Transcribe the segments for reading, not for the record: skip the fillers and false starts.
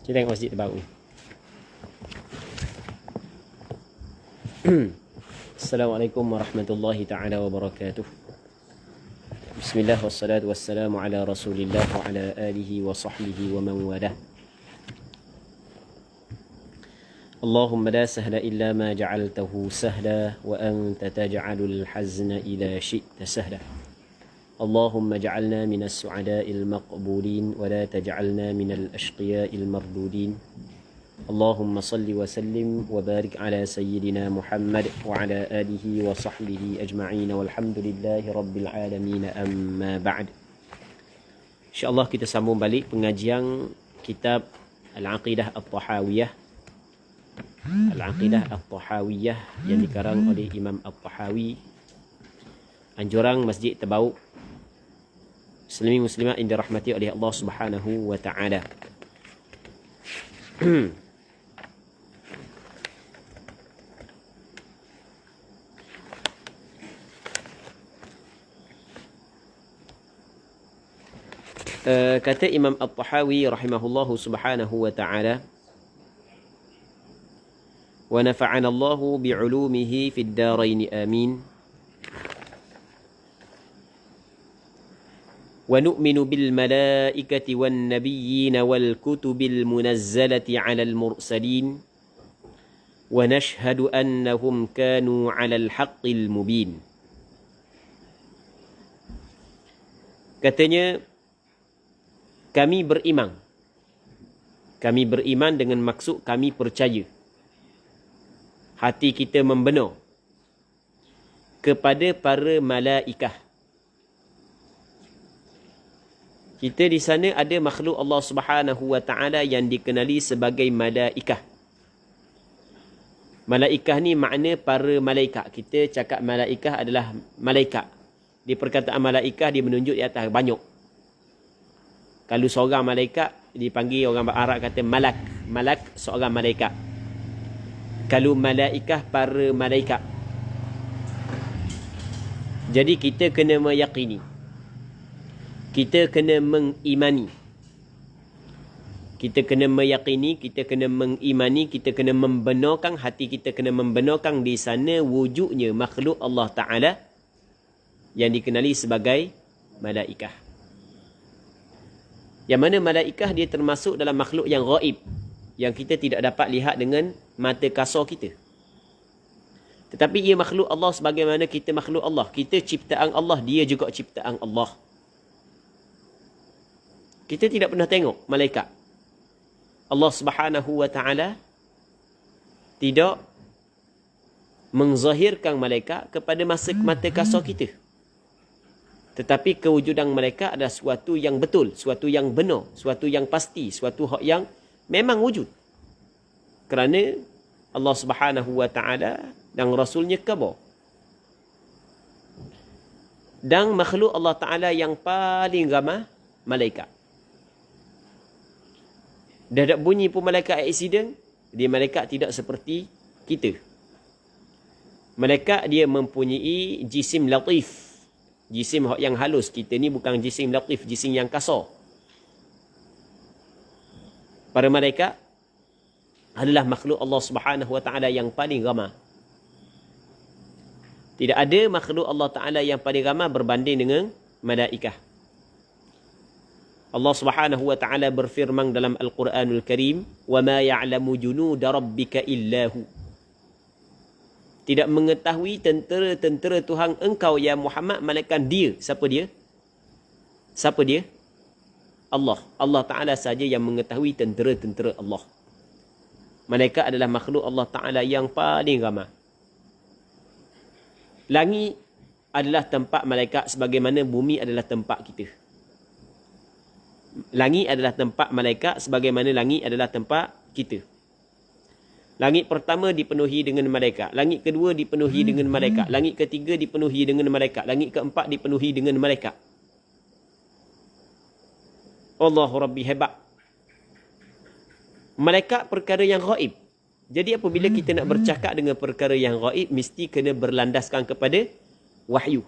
Kita tengok masjid terbaru. Assalamualaikum warahmatullahi ta'ala wabarakatuh. Bismillah wassalatu wassalamu ala rasulillah wa ala alihi wa sahbihi wa man walah. Allahumma la sahla illa ma ja'altahu sahla wa anta taj'alul hazna ila syi'ta sahla. Allahumma ja'alna minas su'ada'il maqbulin wa la taj'alna minal ashqiya'il mardudin. Allahumma salli wa sallim wa barik ala sayyidina Muhammad wa ala alihi wa sahbihi ajma'in walhamdulillahi rabbil alamin amma ba'd. InsyaAllah kita sambung balik pengajian kitab Al-Aqidah At-Tahawiyah. Al-Aqidah At-Tahawiyah yang dikarang oleh Imam At-Tahawi, anjuran Masjid Tabauk. Muslimin muslimat yang dirahmati oleh Allah Subhanahu wa taala. Kata Imam At-Tahawi rahimahullahu subhanahu wa ta'ala, wa nafa'ana Allahu bi'ulumihi fid darain amin. Wa nu'minu bil malaikati wan nabiyyin wal kutubil munazzalati 'alal mursalin wa nashhadu annahum kanu 'alal haqqil mubin. Katanya, kami beriman. Kami beriman dengan maksud kami percaya. Hati kita membenar kepada para malaikah. Kita di sana ada makhluk Allah Subhanahu wa taala yang dikenali sebagai malaikah. Malaikah ni makna para malaikat. Kita cakap malaikah adalah malaikat. Di perkataan malaikah dia menunjuk di atas banyak. Kalau seorang malaikat dipanggil, orang Arab kata malak. Malak seorang malaikat. Kalau malaikah para malaikat. Jadi kita kena meyakini. Kita kena mengimani. Kita kena meyakini, kita kena mengimani, kita kena membenarkan, hati kita kena membenarkan di sana wujudnya makhluk Allah Ta'ala yang dikenali sebagai malaikah. Yang mana malaikah dia termasuk dalam makhluk yang gaib, yang kita tidak dapat lihat dengan mata kasar kita. Tetapi ia makhluk Allah sebagaimana kita makhluk Allah. Kita ciptaan Allah, dia juga ciptaan Allah. Kita tidak pernah tengok malaikat. Allah Subhanahu wa taala tidak menzahirkan malaikat kepada mata kasar kita. Tetapi kewujudan mereka adalah suatu yang betul, suatu yang benar, suatu yang pasti, suatu hak yang memang wujud. Kerana Allah Subhanahu wa taala dan Rasulnya khabar. Dan makhluk Allah Ta'ala yang paling ramah, malaikat. Dah tak bunyi pun malaikat accident, dia malaikat tidak seperti kita. Malaikat dia mempunyai jisim latif. Jisim yang halus. Kita ni bukan jisim latif, jisim yang kasar. Para malaikat adalah makhluk Allah Subhanahu wa taala yang paling ramah. Tidak ada makhluk Allah Ta'ala yang paling ramah berbanding dengan malaikah. Allah Subhanahu wa taala berfirman dalam Al-Quranul Karim, "Wa ma ya'lamu junuda rabbika illahu." Tidak mengetahui tentera-tentera Tuhan engkau ya Muhammad melainkan dia. Siapa dia? Siapa dia? Allah. Allah Ta'ala saja yang mengetahui tentera-tentera Allah. Malaikat adalah makhluk Allah Ta'ala yang paling ramah. Langit adalah tempat malaikat sebagaimana bumi adalah tempat kita. Langit adalah tempat malaikat sebagaimana langit adalah tempat kita. Langit pertama dipenuhi dengan malaikat. Langit kedua dipenuhi dengan malaikat. Langit ketiga dipenuhi dengan malaikat. Langit keempat dipenuhi dengan malaikat. Allahu Rabbi, hebat. Malaikat perkara yang gaib. Jadi apabila kita nak bercakap dengan perkara yang gaib, mesti kena berlandaskan kepada wahyu.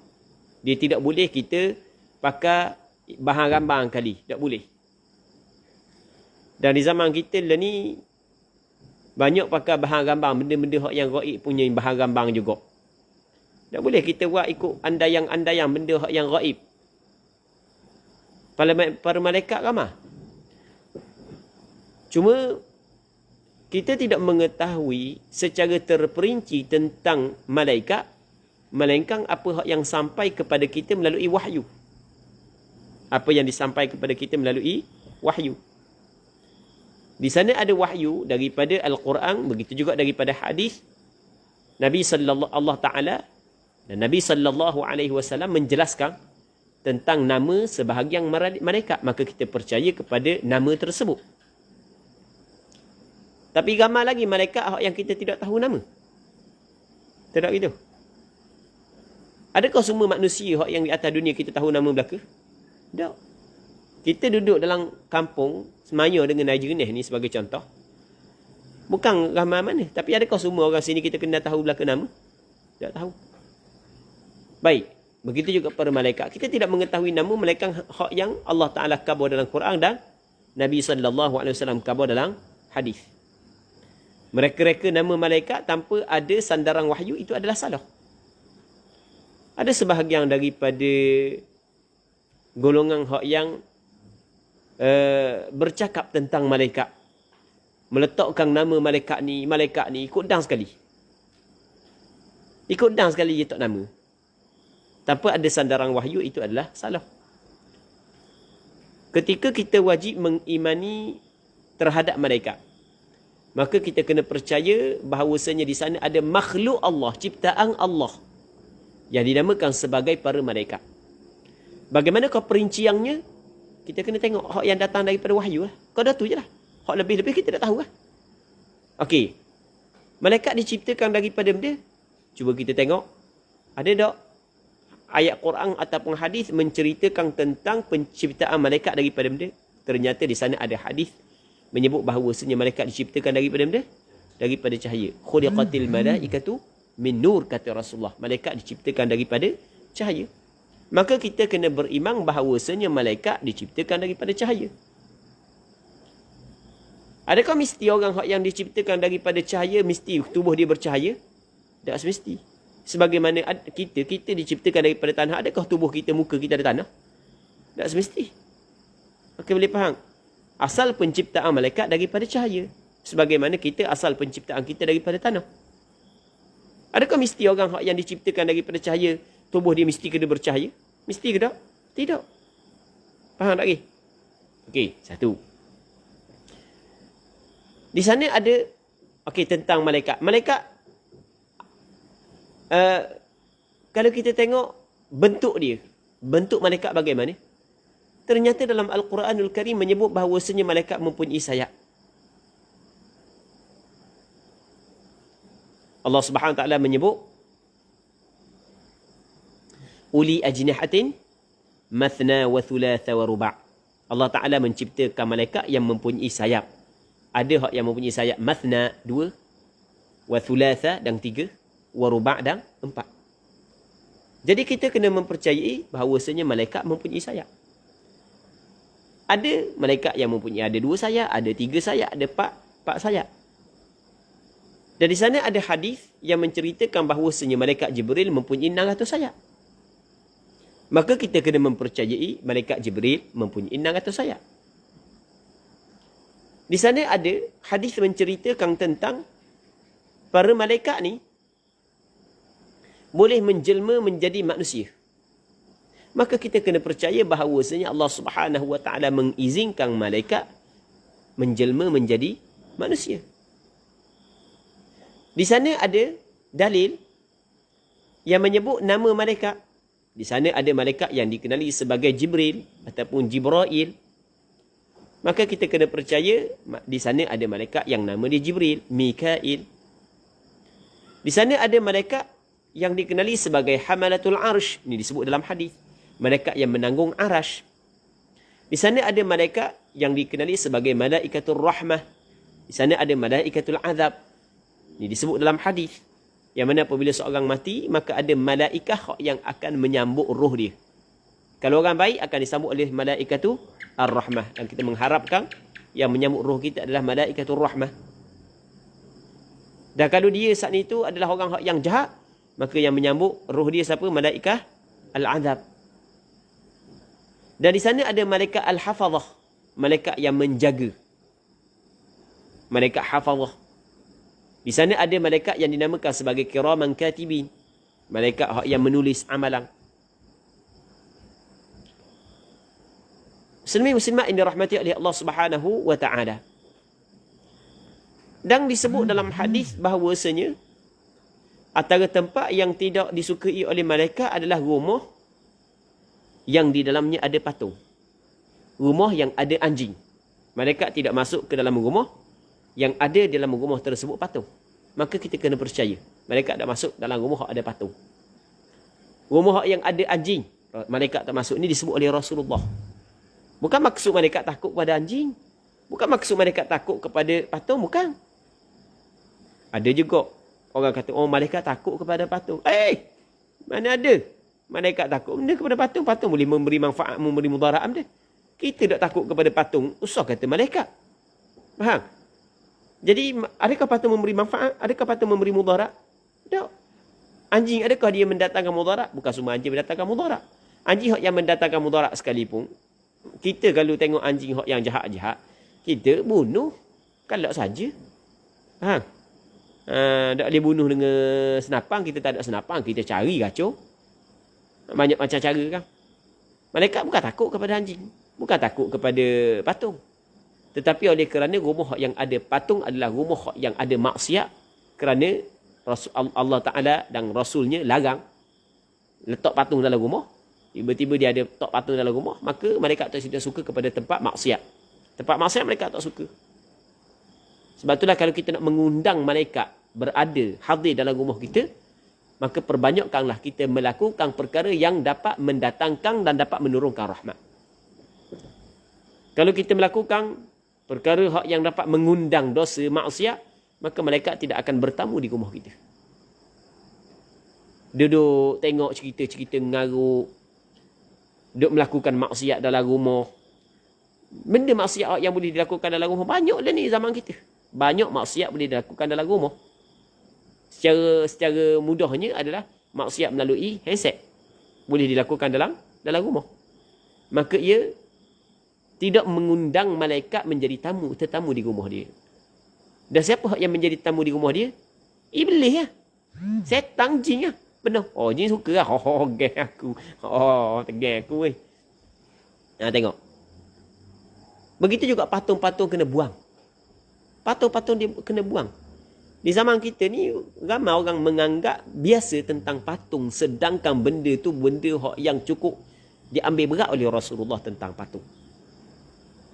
Dia tidak boleh kita pakai bahan rambang kali. Tak boleh. Dan di zaman kita lah ni, banyak pakai bahan rambang, benda-benda hak yang gaib punya bahan rambang juga. Tak boleh kita buat ikut andayang-andayang benda hak yang gaib. Para malaikat ramah. Cuma, kita tidak mengetahui secara terperinci tentang malaikat, melainkan apa hak yang sampai kepada kita melalui wahyu. Apa yang disampaikan kepada kita melalui wahyu. Di sana ada wahyu daripada Al-Quran, begitu juga daripada hadis Nabi sallallahu Allah Taala dan Nabi sallallahu alaihi wasallam menjelaskan tentang nama sebahagian malaikat, maka kita percaya kepada nama tersebut. Tapi ramai lagi malaikat yang kita tidak tahu nama. Tidak gitu. Adakah semua manusia yang di atas dunia kita tahu nama belaka? Tak. Kita duduk dalam kampung Semaya dengan Najerneh ni sebagai contoh. Bukan ramai mana. Tapi adakah semua orang sini kita kena tahu belaka nama? Tak tahu. Baik. Begitu juga para malaikat. Kita tidak mengetahui nama melainkan hak yang Allah Ta'ala khabar dalam Quran dan Nabi SAW khabar dalam hadis. Mereka-reka nama malaikat tanpa ada sandaran wahyu, itu adalah salah. Ada sebahagian daripada golongan hak yang bercakap tentang malaikat. Meletakkan nama malaikat ni ikut dang sekali. Ikut dang sekali dia tak nama. Tanpa ada sandaran wahyu, itu adalah salah. Ketika kita wajib mengimani terhadap malaikat, maka kita kena percaya bahawasanya di sana ada makhluk Allah, ciptaan Allah, yang dinamakan sebagai para malaikat. Bagaimanakah perinciannya? Kita kena tengok hak yang datang daripada wahyu lah. Kau dah tu je lah. Hak lebih-lebih kita tak tahu lah. Okey. Malaikat diciptakan daripada benda. Cuba kita tengok. Ada tak ayat Quran ataupun hadis menceritakan tentang penciptaan malaikat daripada benda? Ternyata di sana ada hadis menyebut bahawasanya malaikat diciptakan daripada benda? Daripada cahaya. Khuliqatil malaikatu min nur, kata Rasulullah. Malaikat diciptakan daripada cahaya. Maka kita kena beriman bahawasanya malaikat diciptakan daripada cahaya. Adakah mesti orang yang diciptakan daripada cahaya mesti tubuh dia bercahaya? Tak semesti. Sebagaimana kita diciptakan daripada tanah, adakah tubuh kita, muka kita ada tanah? Tak semesti. Okey, boleh faham? Asal penciptaan malaikat daripada cahaya. Sebagaimana kita asal penciptaan kita daripada tanah. Adakah mesti orang yang diciptakan daripada cahaya, tubuh dia mesti kena bercahaya? Mesti ke tak? Tidak. Faham tak lagi? Okey, satu. Di sana ada, tentang malaikat. Malaikat, kalau kita tengok bentuk dia, bentuk malaikat bagaimana? Ternyata dalam Al-Quranul Karim menyebut bahawasanya malaikat mempunyai sayap. Allah Subhanahu Wa Taala menyebut uli ajnihatin mathna wa thulatha wa ruba'. Allah Ta'ala menciptakan malaikat yang mempunyai sayap. Ada hak yang mempunyai sayap mathna, 2, wa thulatha, dan 3, wa ruba' dan 4. Jadi kita kena mempercayai bahawasanya malaikat mempunyai sayap. Ada malaikat yang mempunyai ada 2 sayap, ada 3 sayap, ada 4 sayap. Dan di sana ada hadis yang menceritakan bahawasanya malaikat Jibril mempunyai 600 sayap. Maka kita kena mempercayai malaikat Jibril mempunyai 600 sayap. Di sana ada hadis menceritakan tentang para malaikat ni boleh menjelma menjadi manusia. Maka kita kena percaya bahawasanya Allah Subhanahu Wa Taala mengizinkan malaikat menjelma menjadi manusia. Di sana ada dalil yang menyebut nama malaikat. Di sana ada malaikat yang dikenali sebagai Jibril ataupun Jibrail. Maka kita kena percaya di sana ada malaikat yang nama dia Jibril, Mikail. Di sana ada malaikat yang dikenali sebagai Hamalatul Arsh. Ini disebut dalam hadis. Malaikat yang menanggung arash. Di sana ada malaikat yang dikenali sebagai Malaikatul Rahmah. Di sana ada Malaikatul Azab. Ini disebut dalam hadis. Yang mana apabila seorang mati, maka ada malaikah yang akan menyambut roh dia. Kalau orang baik akan disambut oleh Malaikatul Ar-Rahmah. Dan kita mengharapkan yang menyambut roh kita adalah malaikatur rahmah. Dan kalau dia saat itu adalah orang yang jahat, maka yang menyambut roh dia siapa? Malaikat al-azab. Dan di sana ada malaikat al-hafazah, malaikat yang menjaga. Malaikat hafazah. Di sana ada malaikat yang dinamakan sebagai kiraman katibin, malaikat yang menulis amalan. Muslimin-muslimat yang dirahmati oleh Allah Subhanahu wa taala. Dan disebut dalam hadis bahawasanya antara tempat yang tidak disukai oleh malaikat adalah rumah yang di dalamnya ada patung. Rumah yang ada anjing. Malaikat tidak masuk ke dalam rumah yang ada di dalam rumah tersebut patung. Maka kita kena percaya malaikat tak masuk dalam rumah yang ada patung. Rumah yang ada anjing, malaikat tak masuk. Ini disebut oleh Rasulullah. Bukan maksud malaikat takut kepada anjing. Bukan maksud malaikat takut kepada patung. Bukan. Ada juga orang kata, oh malaikat takut kepada patung. Mana ada malaikat takut benda kepada patung. Patung boleh memberi manfaat, memberi mudarat dia. Kita tak takut kepada patung. Usah kata malaikat. Faham? Jadi, adakah patung memberi manfaat? Adakah patung memberi mudarat? Tak. Anjing, adakah dia mendatangkan mudarat? Bukan semua anjing mendatangkan mudarat. Anjing yang mendatangkan mudarat sekalipun, kita kalau tengok anjing yang jahat-jahat, kita bunuh. Kalau saja. Faham? Tak boleh bunuh dengan senapang. Kita tak ada senapang. Kita cari kacau. Banyak macam cara kan. Malaikat bukan takut kepada anjing. Bukan takut kepada patung. Tetapi oleh kerana rumah yang ada patung adalah rumah yang ada maksiat. Kerana Allah Ta'ala dan Rasulnya larang letak patung dalam rumah. Tiba-tiba dia ada letak patung dalam rumah. Maka malaikat tak suka kepada tempat maksiat. Tempat maksiat malaikat tak suka. Sebab itulah kalau kita nak mengundang malaikat berada, hadir dalam rumah kita, maka perbanyakkanlah kita melakukan perkara yang dapat mendatangkan dan dapat menurunkan rahmat. Kalau kita melakukan perkara yang dapat mengundang dosa, maksiat, maka malaikat tidak akan bertamu di rumah kita. Duduk tengok cerita-cerita mengarut, duduk melakukan maksiat dalam rumah. Benda maksiat yang boleh dilakukan dalam rumah banyak dah ni zaman kita. Banyak maksiat boleh dilakukan dalam rumah. Secara mudahnya adalah maksiat melalui handset. Boleh dilakukan dalam rumah. Maka ia tidak mengundang malaikat menjadi tetamu di rumah dia. Dan siapa yang menjadi tamu di rumah dia? Iblis lah. Setan, jin lah. Benar. Oh, jin suka lah. Oh, geng aku. Oh, tegak aku weh. Tengok. Begitu juga patung-patung kena buang. Patung-patung dia kena buang. Di zaman kita ni, ramai orang menganggap biasa tentang patung. Sedangkan benda tu benda yang cukup diambil berat oleh Rasulullah tentang patung.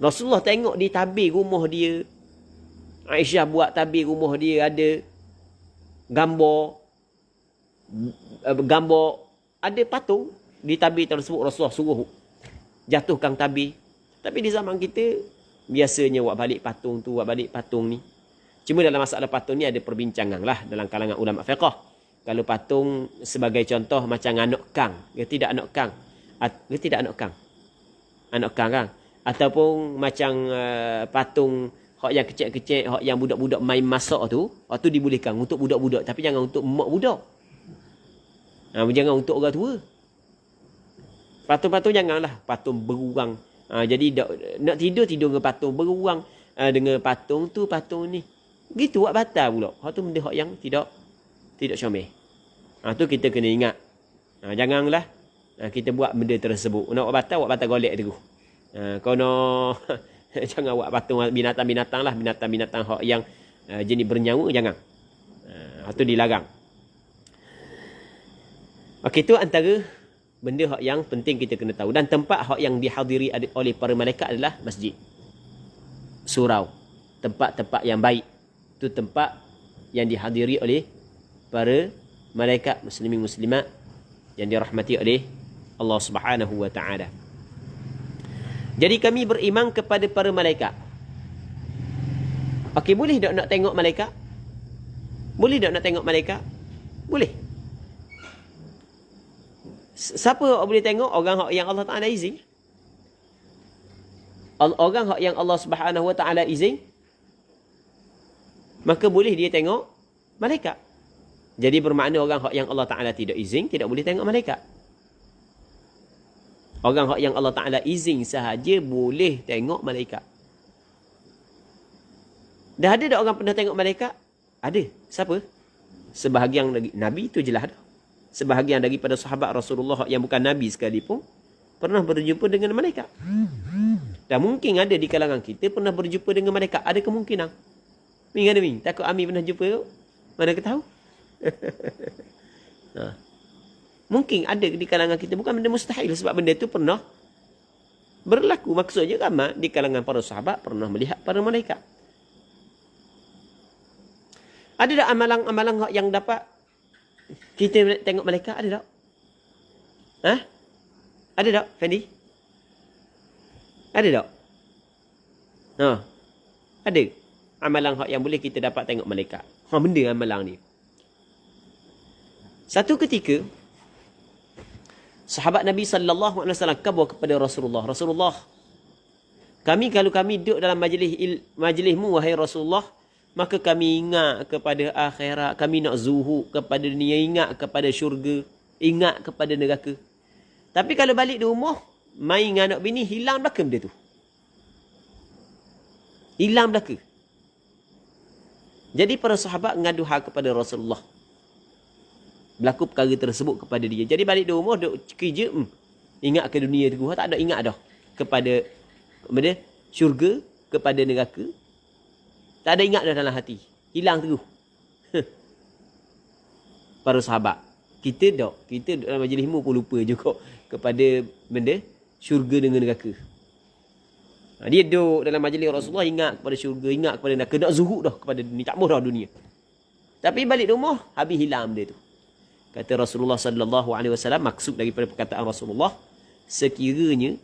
Rasulullah tengok di tabir rumah dia. Aisyah buat tabir rumah dia ada gambar. Ada patung. Di tabir tersebut Rasulullah suruh jatuhkan tabir. Tapi di zaman kita, biasanya buat balik patung tu, buat balik patung ni. Cuma dalam masalah patung ni ada perbincangan lah dalam kalangan ulama fiqh. Kalau patung sebagai contoh macam anak kang, dia tidak anak kang. Dia tidak anak kang. Anak kang kan? Ataupun macam patung hak yang kecil-kecil, hak yang budak-budak main masak tu, waktu dibolehkan untuk budak-budak, tapi jangan untuk mak budak. Jangan untuk orang tua. Patung-patung janganlah patung beruang. Jadi nak tidur dengan patung beruang, dengan patung tu, patung ni. Gitu buat batal pula. Hak tu benda hak yang tidak comel. Tu kita kena ingat. Janganlah kita buat benda tersebut. Nak buat batal golek terus. Kono jangan buat patung binatang-binatang lah, binatang-binatang hak yang jenis bernyawa jangan. Tu dilarang. Okey, tu antara benda hak yang penting kita kena tahu. Dan tempat hak yang dihadiri oleh para malaikat adalah masjid, surau, tempat-tempat yang baik. Itu tempat yang dihadiri oleh para malaikat muslimin muslimat yang dirahmati oleh Allah Subhanahu wa taala. Jadi kami beriman kepada para malaikat. Okey, boleh tak nak tengok malaikat? Boleh tak nak tengok malaikat? Boleh. Siapa boleh tengok? Orang yang Allah Ta'ala izin. Orang yang Allah Subhanahu Wa Taala izin, maka boleh dia tengok malaikat. Jadi bermakna orang yang Allah Taala tidak izin tidak boleh tengok malaikat. Orang yang Allah Taala izin sahaja boleh tengok malaikat. Dah ada tak orang pernah tengok malaikat? Ada. Siapa? Sebahagian lagi. Nabi itu jelas dah. Sebahagian daripada sahabat Rasulullah yang bukan Nabi sekalipun pernah berjumpa dengan malaikat. Dan mungkin ada di kalangan kita pernah berjumpa dengan malaikat. Ada kemungkinan. Ming ada Ming? Takut Ami pernah jumpa tu? Mana kita tahu? Mungkin ada di kalangan kita. Bukan benda mustahil. Sebab benda tu pernah berlaku. Maksudnya ramai di kalangan para sahabat pernah melihat para malaikat. Ada tak amalan-amalan yang dapat kita tengok malaikat? Ada tak? Ada tak, Fendi? Ada tak? Ada. Amalan yang boleh kita dapat tengok malaikat. Benda amalan ni. Satu ketika, sahabat Nabi SAW khabar kepada Rasulullah. Rasulullah, kalau kami duduk dalam majlismu, wahai Rasulullah, maka kami ingat kepada akhirat, kami nak zuhud kepada dunia, ingat kepada syurga, ingat kepada neraka. Tapi kalau balik di rumah, main dengan anak bini, hilang belaka benda tu. Hilang belaka. Jadi para sahabat ngadu hal kepada Rasulullah. Berlaku perkara tersebut kepada dia. Jadi balik di rumah, duk kerja, ingat ke dunia tu, tak ada ingat dah kepada syurga, kepada neraka. Tak ada ingat dah dalam hati. Hilang terus. Para sahabat. Kita dalam majlismu pun lupa juga kepada benda syurga dengan neraka. Dia duduk dalam majlis Rasulullah, ingat kepada syurga, ingat kepada neraka. Nak zuhud dah kepada dunia. Tak mahu dah dunia. Tapi balik rumah, habis hilang benda tu. Kata Rasulullah SAW, maksud daripada perkataan Rasulullah, sekiranya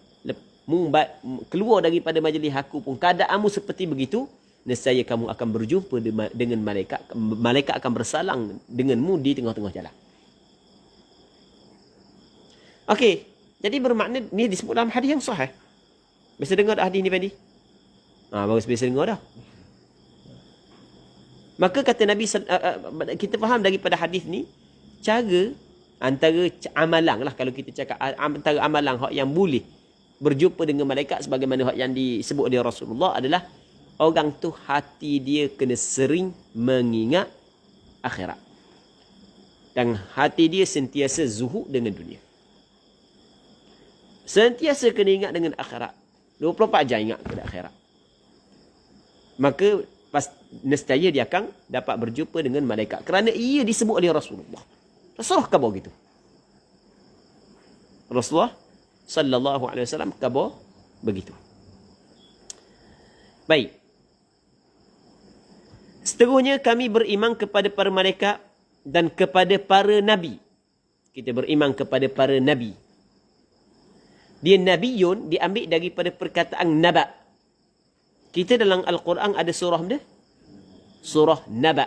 keluar daripada majlis aku pun keadaanmu seperti begitu, nescaya kamu akan berjumpa dengan malaikat. Malaikat akan bersalang denganmu di tengah-tengah jalan. Okey. Jadi bermakna ni disebut dalam hadis yang sahih. Biasa dengar dah hadis ni tadi? Bagus, biasa dengar dah. Maka kata Nabi, kita faham daripada hadis ni, cara antara amalan lah, kalau kita cakap antara amalan yang boleh berjumpa dengan malaikat sebagaimana yang disebut oleh Rasulullah adalah orang tu hati dia kena sering mengingat akhirat. Dan hati dia sentiasa zuhud dengan dunia. Sentiasa kena ingat dengan akhirat. 24 jam ingat kepada akhirat. Maka nescaya dia akan dapat berjumpa dengan malaikat. Kerana ia disebut oleh Rasulullah. Rasulullah khabar gitu. Rasulullah sallallahu alaihi wasallam khabar begitu. Baik. Seterusnya kami beriman kepada para malaikat dan kepada para nabi. Kita beriman kepada para nabi. Dia nabiyun diambil daripada perkataan naba. Kita dalam Al-Quran ada surah dia? Surah Naba.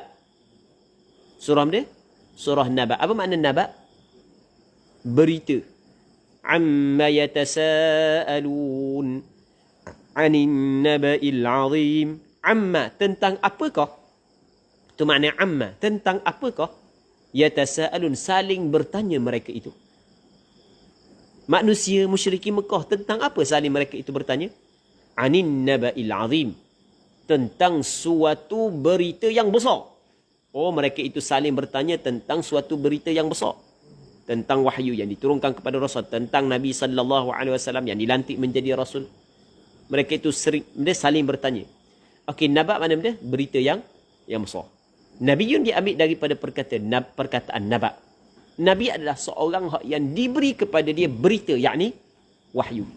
Surah dia? Surah Naba. Apa makna Naba? Berita. Amma yatasa'alun anin naba'il azim. Amma, tentang apakah? Itu makna amma. Tentang apakah? Yatasa'alun, saling bertanya mereka itu. Manusia musyrikin Mekah, tentang apa saling mereka itu bertanya? Anin naba'il azim. Tentang suatu berita yang besar. Oh, mereka itu saling bertanya tentang suatu berita yang besar. Tentang wahyu yang diturunkan kepada Rasul. Tentang Nabi SAW yang dilantik menjadi Rasul. Mereka itu saling bertanya. Okey, naba' mana benda? Berita yang besar. Nabiyun diambil daripada perkataan naba'. Nabi adalah seorang yang diberi kepada dia berita, yakni wahyu.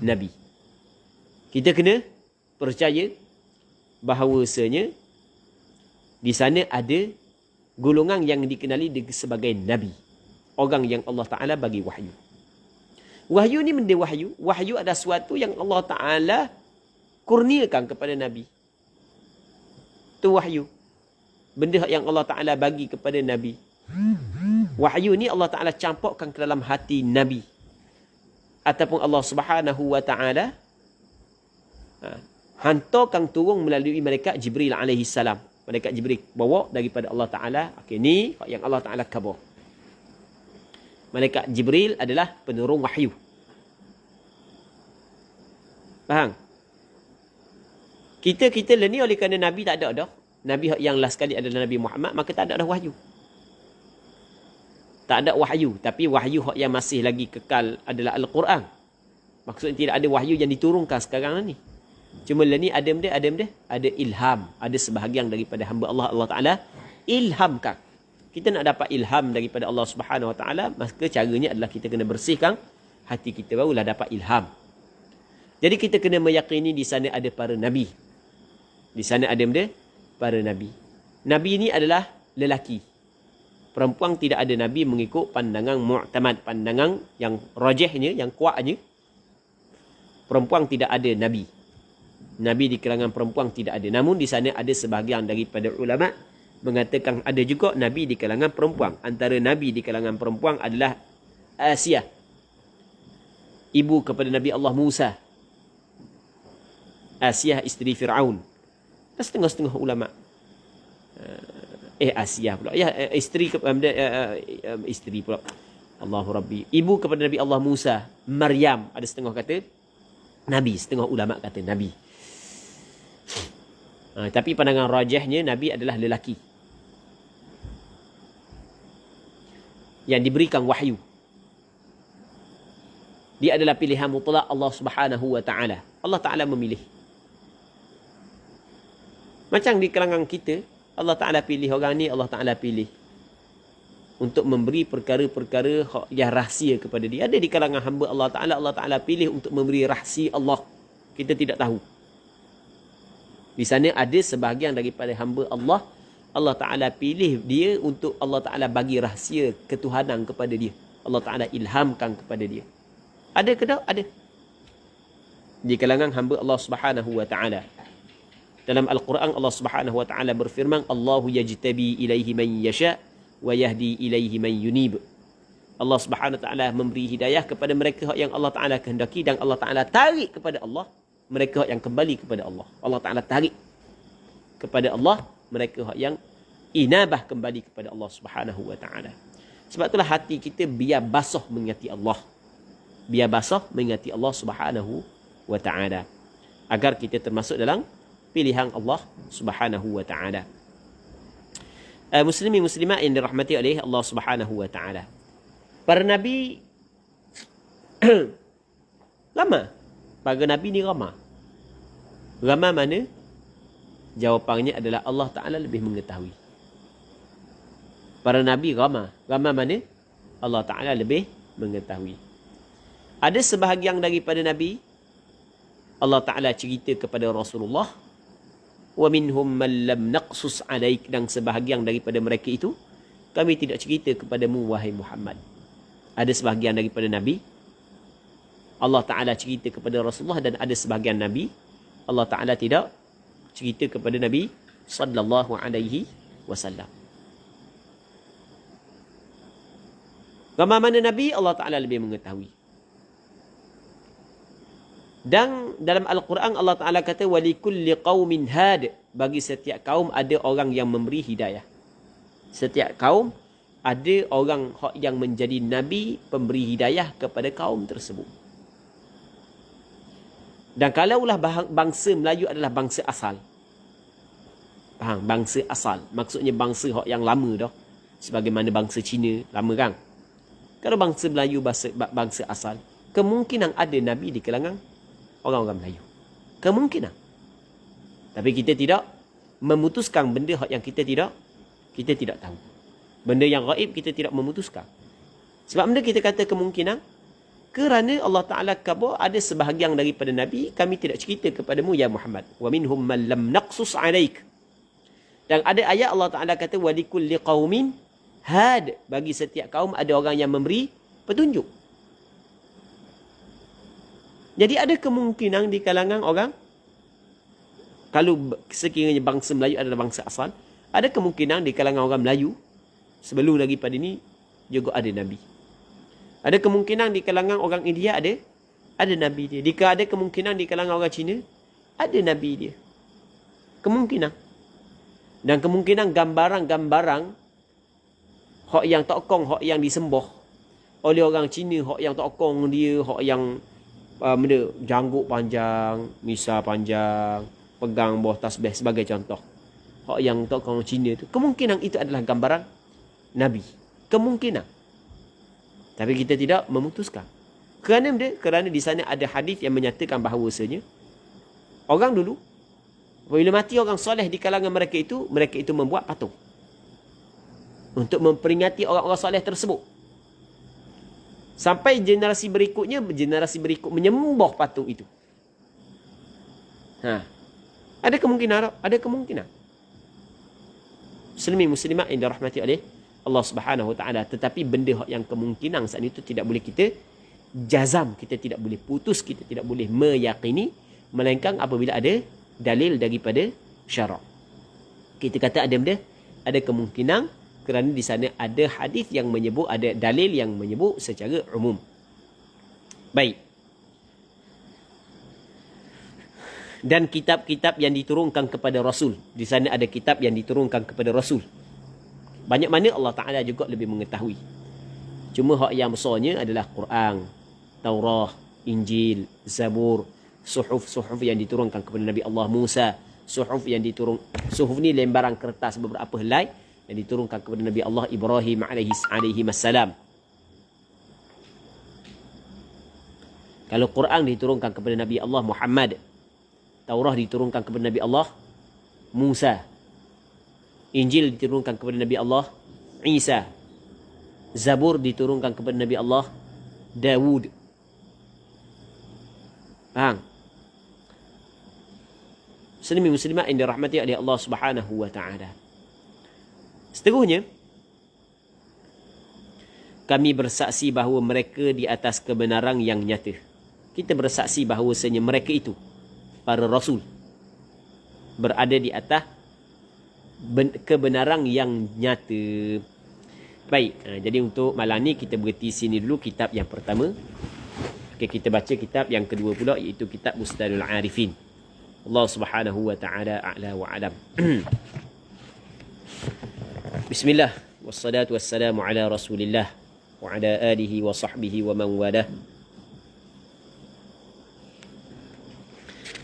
Nabi. Kita kena percaya bahawasanya di sana ada golongan yang dikenali sebagai Nabi. Orang yang Allah Ta'ala bagi wahyu. Wahyu ni benda wahyu. Wahyu adalah sesuatu yang Allah Ta'ala kurniakan kepada Nabi. Itu wahyu. Benda yang Allah Ta'ala bagi kepada Nabi. Wahyu ni Allah Ta'ala campurkan ke dalam hati Nabi. Ataupun Allah Subhanahu Wa Ta'ala Hantarkan turun melalui malaikat Jibril alaihi salam. Malaikat Jibril bawa daripada Allah Ta'ala. Okey, ni yang Allah Ta'ala khabar. Malaikat Jibril adalah penurun wahyu. Faham? Kita lah ni oleh kerana Nabi tak ada dah. Nabi yang last sekali adalah Nabi Muhammad, maka tak ada dah wahyu. Tak ada wahyu. Tapi wahyu yang masih lagi kekal adalah Al-Quran. Maksudnya tidak ada wahyu yang diturunkan sekarang ni. Cuma lah ni ada ilham. Ada sebahagian daripada hamba Allah Ta'ala ilhamkan. Kita nak dapat ilham daripada Allah Subhanahu Wa Ta'ala, maka caranya adalah kita kena bersihkan hati kita, barulah dapat ilham. Jadi kita kena meyakini di sana ada para nabi. Di sana ada para nabi. Nabi ini adalah lelaki. Perempuan tidak ada nabi mengikut pandangan mu'tamad, pandangan yang rajihnya, yang kuatnya. Perempuan tidak ada nabi. Nabi di kalangan perempuan tidak ada. Namun di sana ada sebahagian daripada ulama mengatakan ada juga nabi di kalangan perempuan. Antara nabi di kalangan perempuan adalah Asiyah, ibu kepada Nabi Allah Musa. Asiyah isteri Fir'aun. Dan setengah-setengah ulama. Asiyah pula. Isteri pula. Allahu Rabbi. Ibu kepada Nabi Allah Musa. Maryam. Ada setengah kata Nabi. Setengah ulama kata Nabi. Tapi pandangan rajahnya Nabi adalah lelaki. Yang diberikan wahyu. Dia adalah pilihan mutlak Allah Subhanahu Wa Ta'ala. Allah Ta'ala memilih. Macam di kalangan kita, Allah Ta'ala pilih orang ni, Allah Ta'ala pilih untuk memberi perkara-perkara yang rahsia kepada dia. Ada di kalangan hamba Allah Ta'ala pilih untuk memberi rahsia Allah. Kita tidak tahu. Di sana ada sebahagian daripada hamba Allah, Allah Ta'ala pilih dia untuk Allah Ta'ala bagi rahsia ketuhanan kepada dia. Allah Ta'ala ilhamkan kepada dia. Ada ke tak? Ada. Di kalangan hamba Allah Subhanahu Wa Ta'ala. Dalam Al-Quran Allah Subhanahu Wa Ta'ala berfirman, Allahu yajtabi ilaihi man yasha wa yahdi ilaihi man yunib. Allah Subhanahu Wa Ta'ala memberi hidayah kepada mereka yang Allah Ta'ala kehendaki, dan Allah Ta'ala tarik kepada Allah mereka yang kembali kepada Allah. Allah Ta'ala tarik kepada Allah mereka yang inabah kembali kepada Allah Subhanahu Wa Ta'ala. Sebab itulah hati kita biar basah mengingati Allah. Biar basah mengingati Allah Subhanahu Wa Ta'ala. Agar kita termasuk dalam pilihan Allah Subhanahu Wa Ta'ala. Muslimin muslimat yang dirahmati oleh Allah Subhanahu Wa Ta'ala. Para nabi lama. Para nabi ni ramah. Ramah mana? Jawapannya adalah Allah Ta'ala lebih mengetahui. Para nabi ramah. Ramah mana? Allah Ta'ala lebih mengetahui. Ada sebahagian daripada nabi Allah Ta'ala cerita kepada Rasulullah, wa minhum man lam naqsus alaik, dan sebahagian daripada mereka itu kami tidak cerita kepadamu wahai Muhammad. Ada sebahagian daripada nabi Allah Ta'ala cerita kepada Rasulullah, dan ada sebahagian nabi Allah Ta'ala tidak cerita kepada Nabi sallallahu alaihi wasallam. Ramai mana nabi Allah Ta'ala lebih mengetahui. Dan dalam Al-Quran Allah Ta'ala kata walikulli qaumin had, bagi setiap kaum ada orang yang memberi hidayah. Setiap kaum ada orang yang menjadi nabi pemberi hidayah kepada kaum tersebut. Dan kalaulah bangsa Melayu adalah bangsa asal. Faham? Bangsa asal. Maksudnya bangsa yang lama dah. Sebagaimana bangsa Cina lama kan. Kalau bangsa Melayu bangsa asal, kemungkinan ada nabi di kalangan orang-orang Melayu. Kemungkinan. Tapi kita tidak memutuskan benda yang kita tidak tahu. Benda yang gaib kita tidak memutuskan. Sebab benda kita kata kemungkinan, kerana Allah Ta'ala khabar ada sebahagian daripada Nabi kami tidak cerita kepadamu ya Muhammad. Wa minhum man lam naqsus alaik. Dan ada ayat Allah Ta'ala kata walikulli qaumin had, bagi setiap kaum ada orang yang memberi petunjuk. Jadi ada kemungkinan di kalangan orang, kalau sekiranya bangsa Melayu adalah bangsa asal, ada kemungkinan di kalangan orang Melayu sebelum daripada ini juga ada Nabi. Ada kemungkinan di kalangan orang India ada Nabi dia. Jika ada kemungkinan di kalangan orang Cina ada nabi dia. Kemungkinan. Dan kemungkinan gambaran-gambaran hak yang tokong, hak yang disembah oleh orang Cina, hak yang tokong dia, hak yang benda janggut panjang, misah panjang, pegang bawah tasbih sebagai contoh. Hak yang tokong Cina tu, kemungkinan itu adalah gambaran nabi. Kemungkinan. Tapi kita tidak memutuskan. Kerana di sana ada hadis yang menyatakan bahawasanya orang dulu bila mati orang soleh di kalangan mereka itu membuat patung untuk memperingati orang-orang soleh tersebut. Sampai generasi berikut menyembah patung itu. Ada kemungkinan. Muslimat yang dirahmati oleh Allah Subhanahu Wa Taala. Tetapi benda yang kemungkinan saat itu tidak boleh kita jazam, kita tidak boleh putus, kita tidak boleh meyakini, melainkan apabila ada dalil daripada syarak. Kita kata ada kemungkinan kerana di sana ada hadis yang menyebut, ada dalil yang menyebut secara umum. Baik. Dan kitab-kitab yang diturunkan kepada Rasul. Di sana ada kitab yang diturunkan kepada Rasul. Banyak mana Allah Ta'ala juga lebih mengetahui. Cuma hak yang besarnya adalah Quran, Taurah, Injil, Zabur, suhuf yang diturunkan kepada Nabi Allah Musa, suhuf ni lembaran kertas beberapa helai yang diturunkan kepada Nabi Allah Ibrahim alaihi wassalam. Kalau Quran diturunkan kepada Nabi Allah Muhammad, Taurah diturunkan kepada Nabi Allah Musa, Injil diturunkan kepada Nabi Allah Isa, Zabur diturunkan kepada Nabi Allah Dawud. Faham? Muslimat yang dirahmati oleh Allah Subhanahu Wa Taala. Seterusnya, kami bersaksi bahawa mereka di atas kebenaran yang nyata. Kita bersaksi bahawasanya mereka itu, para Rasul, berada di atas kebenaran yang nyata. Baik, jadi untuk malam ni kita berhenti sini dulu kitab yang pertama. Kita baca kitab yang kedua pula, iaitu kitab Bustanul Arifin. Allah Subhanahu Wa Taala a'la wa alam. Bismillah, wassalatu wassalamu ala Rasulillah wa ala alihi wa sahbihi wa man walah.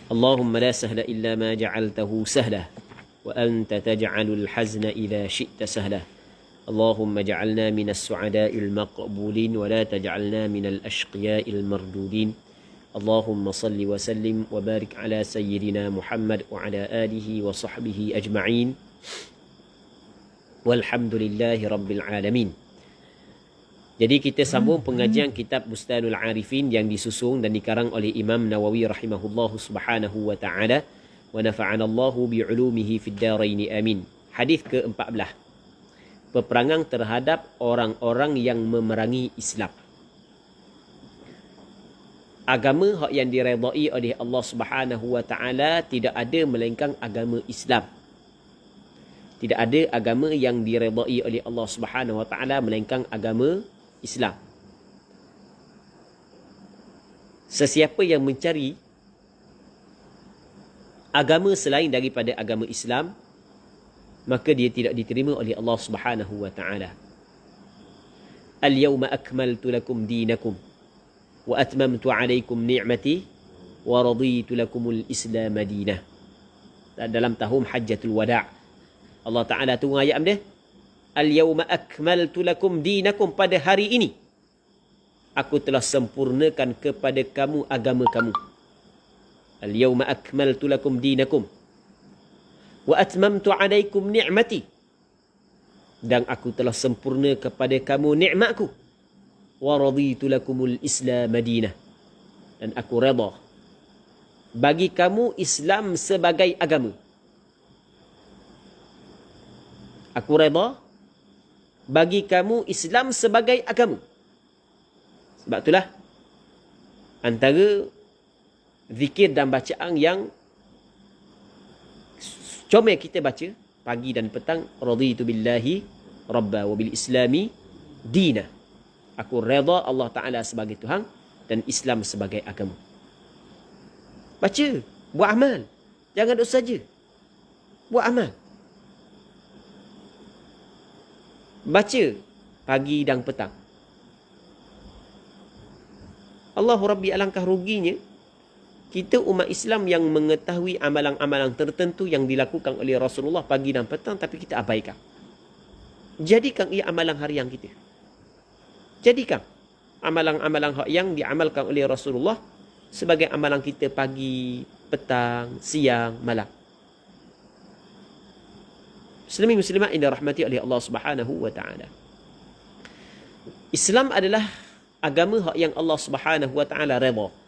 Allahumma la sahla illa ma ja'altahu sahla wa anta taj'alul hazna idha syi'ta sahla. Allahumma ja'alna minas su'ada'il maqbulin wa la taj'alna minal ashqiya'il mardudin. Allahumma salli wa sallim wa barik ala sayyidina Muhammad wa ala alihi wa sahbihi ajma'in. Walhamdulillahi rabbil alamin. Jadi kita sambung pengajian kitab Bustanul Arifin yang disusun dan dikarang oleh Imam Nawawi rahimahullahu subhanahu wa ta'ala. Wa nafa'anallahu bi'ulumihi fid daraini amin. Hadis ke-14. Peperangan terhadap orang-orang yang memerangi Islam. Agama yang diredai oleh Allah Subhanahu Wa Taala tidak ada melainkan agama Islam. Tidak ada agama yang diredai oleh Allah Subhanahu Wa Taala melainkan agama Islam. Sesiapa yang mencari agama selain daripada agama Islam, maka dia tidak diterima oleh Allah Subhanahu Wa Taala. Al-yawma akmaltu lakum dinakum wa atmamtu alaykum ni'mati wa raditu lakumul Islam madinah. Dalam tahun Hajjatul Wada', Allah Ta'ala tu ayat dia, Al-yawma akmaltu lakum dinakum, pada hari ini aku telah sempurnakan kepada kamu agama kamu. Al-yawma akmaltu lakum dinakum wa atmamtu alaikum ni'mati, dan aku telah sempurna kepada kamu nikmatku. Wa raditu lakumul Islam madinah, dan aku redha bagi kamu Islam sebagai agama. Aku redha bagi kamu Islam sebagai agama. Sebab itulah antara zikir dan bacaan yang comel kita baca pagi dan petang, raditu billahi rabba wa bil islami dina. Aku redha Allah Ta'ala sebagai Tuhan dan Islam sebagai agama. Baca Buat amal. Jangan duduk saja. Buat amal. Baca pagi dan petang. Allahu Rabbi, alangkah ruginya kita umat Islam yang mengetahui amalan-amalan tertentu yang dilakukan oleh Rasulullah pagi dan petang, tapi kita abaikan. Jadikan ia amalan harian kita. Jadikan amalan-amalan yang diamalkan oleh Rasulullah sebagai amalan kita pagi, petang, siang, malam. Muslimin muslimat yang dirahmati oleh Allah Subhanahu wa taala. Islam adalah agama yang Allah Subhanahu wa taala redha.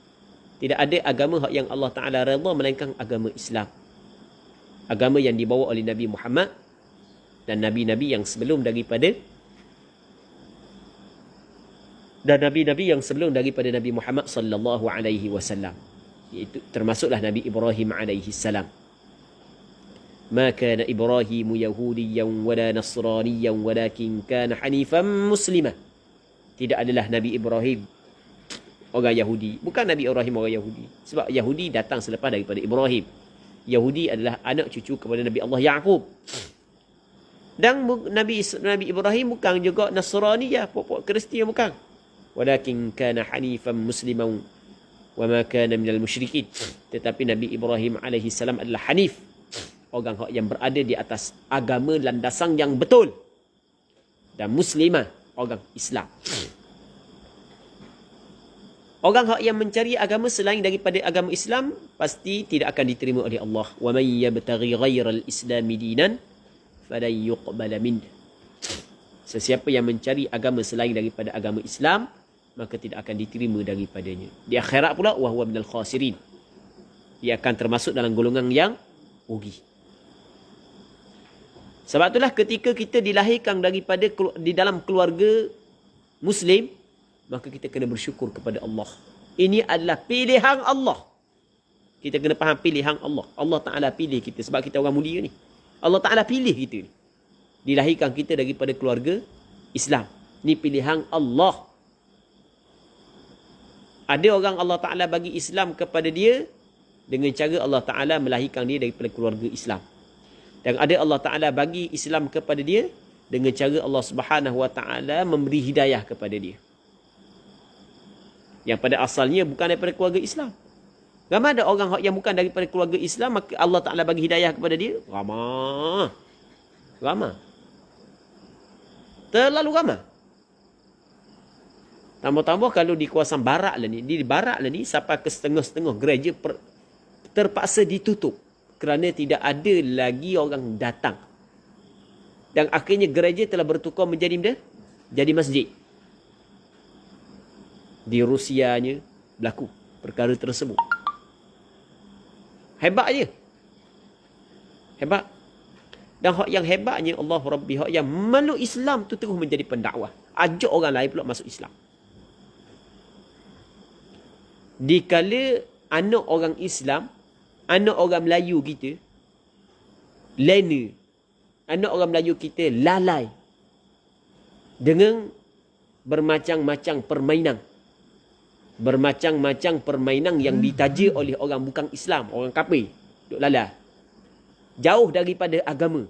Tidak ada agama yang Allah taala redha melainkan agama Islam. Agama yang dibawa oleh Nabi Muhammad dan nabi-nabi yang sebelum daripada Nabi Muhammad sallallahu alaihi wasallam. Iaitu termasuklah Nabi Ibrahim alaihi salam. Ma kana Ibrahim Yahudiyan wala Nasraniyan walakin kana hanifan muslimah. Tidak adalah Nabi Ibrahim orang Yahudi. Bukan Nabi Ibrahim orang Yahudi. Sebab Yahudi datang selepas daripada Ibrahim. Yahudi adalah anak cucu kepada Nabi Allah Yaqub. Dan Nabi Ibrahim bukan juga Nasraniyah, pokok Kristian bukan. Walakin kana hanifan musliman wa ma kana minal musyrikin. Tetapi Nabi Ibrahim alaihi salam adalah hanif, orang yang berada di atas agama landasan yang betul, dan muslimah, orang Islam. Orang yang mencari agama selain daripada agama Islam pasti tidak akan diterima oleh Allah. Wa may yabtaghi ghairal islami dinan falan yuqbala minhu. Sesiapa yang mencari agama selain daripada agama Islam, maka tidak akan diterima daripadanya. Di akhirat pula, wa huwa minal khasirin. Dia akan termasuk dalam golongan yang rugi. Sebab itulah ketika kita dilahirkan daripada di dalam keluarga Muslim, maka kita kena bersyukur kepada Allah. Ini adalah pilihan Allah. Kita kena faham pilihan Allah. Allah Ta'ala pilih kita sebab kita orang mulia ni. Allah Ta'ala pilih kita ni. Dilahirkan kita daripada keluarga Islam. Ini pilihan Allah. Ada orang Allah Ta'ala bagi Islam kepada dia dengan cara Allah Ta'ala melahirkan dia daripada keluarga Islam. Dan ada Allah Ta'ala bagi Islam kepada dia dengan cara Allah Subhanahu Wa Ta'ala memberi hidayah kepada dia. Yang pada asalnya bukan daripada keluarga Islam. Ramai ada orang yang bukan daripada keluarga Islam, maka Allah Ta'ala bagi hidayah kepada dia. Ramai. Terlalu ramai. Tambah-tambah kalau di kawasan barat lah ni, sampai ke setengah-setengah gereja terpaksa ditutup kerana tidak ada lagi orang datang. Dan akhirnya gereja telah bertukar menjadi masjid. Di Rusianya berlaku perkara tersebut. Hebat je. Hebat. Dan hak yang hebatnya Allah Rabbi, hak yang meluk Islam tu terus menjadi pendakwah. Ajak orang lain pula masuk Islam. Dikala anak orang Islam, anak orang Melayu kita lena, anak orang Melayu kita lalai dengan bermacam-macam permainan yang ditaja oleh orang bukan Islam, orang kafir, duk lalai jauh daripada agama.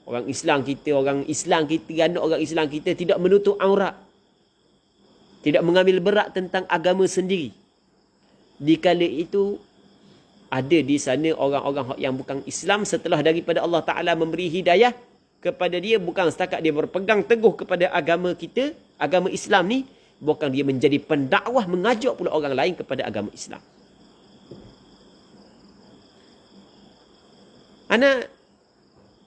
Orang Islam kita, anak orang Islam kita tidak menutup aurat, tidak mengambil berat tentang agama sendiri. Dikala itu ada di sana orang-orang yang bukan Islam, setelah daripada Allah Ta'ala memberi hidayah kepada dia, bukan setakat dia berpegang teguh kepada agama kita, agama Islam ni, bukan dia menjadi pendakwah, mengajak pula orang lain kepada agama Islam. Ana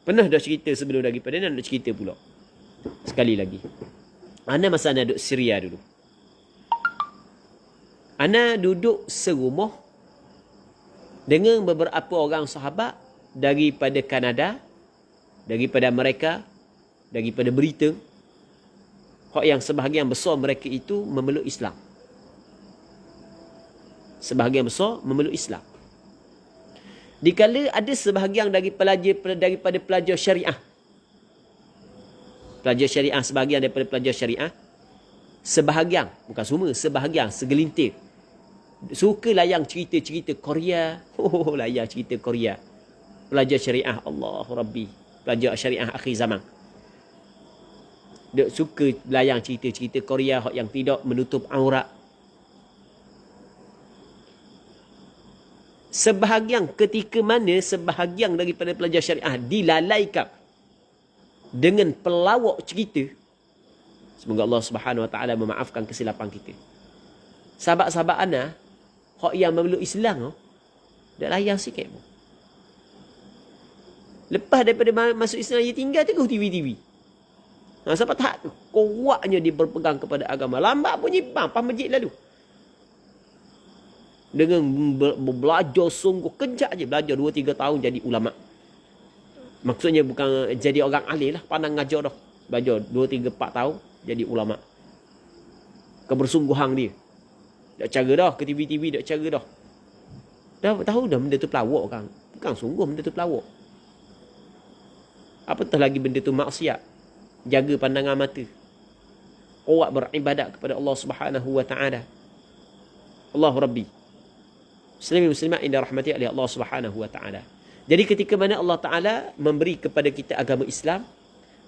pernah dah cerita sebelum daripada ni, nak cerita pula sekali lagi. Ana masa ana duduk Syria dulu, ana duduk serumah dengan beberapa orang sahabat daripada Kanada, daripada Amerika, daripada Britain. Hak yang sebahagian besar mereka itu memeluk Islam. Sebahagian besar memeluk Islam. Dikala ada sebahagian daripada pelajar syariah. Pelajar syariah, sebahagian daripada pelajar syariah. Sebahagian, bukan semua, sebahagian, segelintir. Suka layang cerita-cerita Korea. Oh, layang cerita Korea. Belajar syariah. Allahu Rabbi. Belajar syariah akhir zaman. Dia suka layang cerita-cerita Korea yang tidak menutup aurat. Ketika mana sebahagian daripada pelajar syariah dilalaikan dengan pelawak cerita. Semoga Allah Subhanahu Wa Taala memaafkan kesilapan kita. Sahabat-sahabat ana hak yang memeluk Islam dah layang sikit pun. Lepas daripada masuk Islam dia tinggal tengok TV. Sampai tahap tu kuatnya dia berpegang kepada agama. Lambat pun nyimpang pas masjid lalu. Dengan belajar sungguh kejap je, belajar 2-3 tahun jadi ulama. Maksudnya bukan jadi orang alim lah, pandang ngajar dah. Belajar 2-3-4 tahun jadi ulama. Kebersungguhan dia. Dak cara dah ke TV dak cara dah. Dah tahu dah benda tu pelawak kan. Bukan sungguh benda tu pelawak. Apatah lagi benda tu maksiat. Jaga pandangan mata. Kuat beribadat kepada Allah Subhanahu Wa Taala. Allah Rabbi. Muslimin muslimat yang dirahmati oleh Allah Subhanahu Wa Taala. Jadi ketika mana Allah Taala memberi kepada kita agama Islam,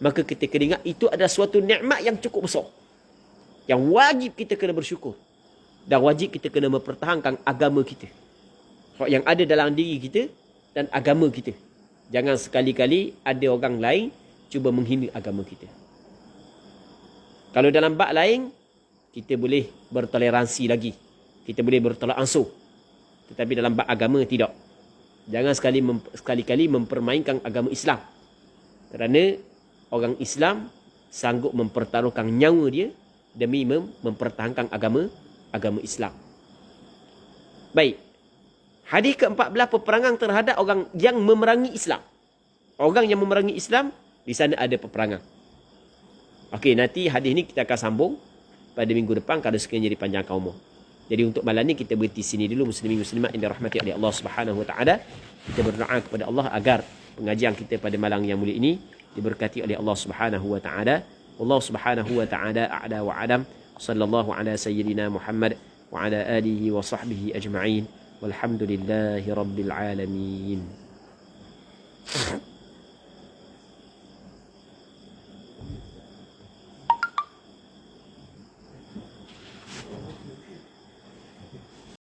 maka kita kena ingat itu adalah suatu nikmat yang cukup besar. Yang wajib kita kena bersyukur. Dan wajib kita kena mempertahankan agama kita. Yang ada dalam diri kita dan agama kita. Jangan sekali-kali ada orang lain cuba menghina agama kita. Kalau dalam bab lain, kita boleh bertoleransi lagi. Kita boleh bertolak ansur. Tetapi dalam bab agama, tidak. Jangan sekali-kali mempermainkan agama Islam. Kerana orang Islam sanggup mempertaruhkan nyawa dia demi mempertahankan agama Islam. Baik. Hadis ke-14, peperangan terhadap orang yang memerangi Islam. Orang yang memerangi Islam, di sana ada peperangan. Okey, nanti hadis ni kita akan sambung pada minggu depan kalau sekiranya dipanjangkan umur. Jadi untuk malam ni kita berhenti sini dulu, muslimin muslimat yang dirahmati oleh Allah Subhanahu Wa Taala. Kita berdoa kepada Allah agar pengajian kita pada malam yang mulia ini diberkati oleh Allah Subhanahu Wa Taala. Allah Subhanahu Wa Taala a'la wa alam. Sallallahu ala sayyidina Muhammad wa ala alihi wa sahbihi ajma'in. Walhamdulillahi rabbil alamin.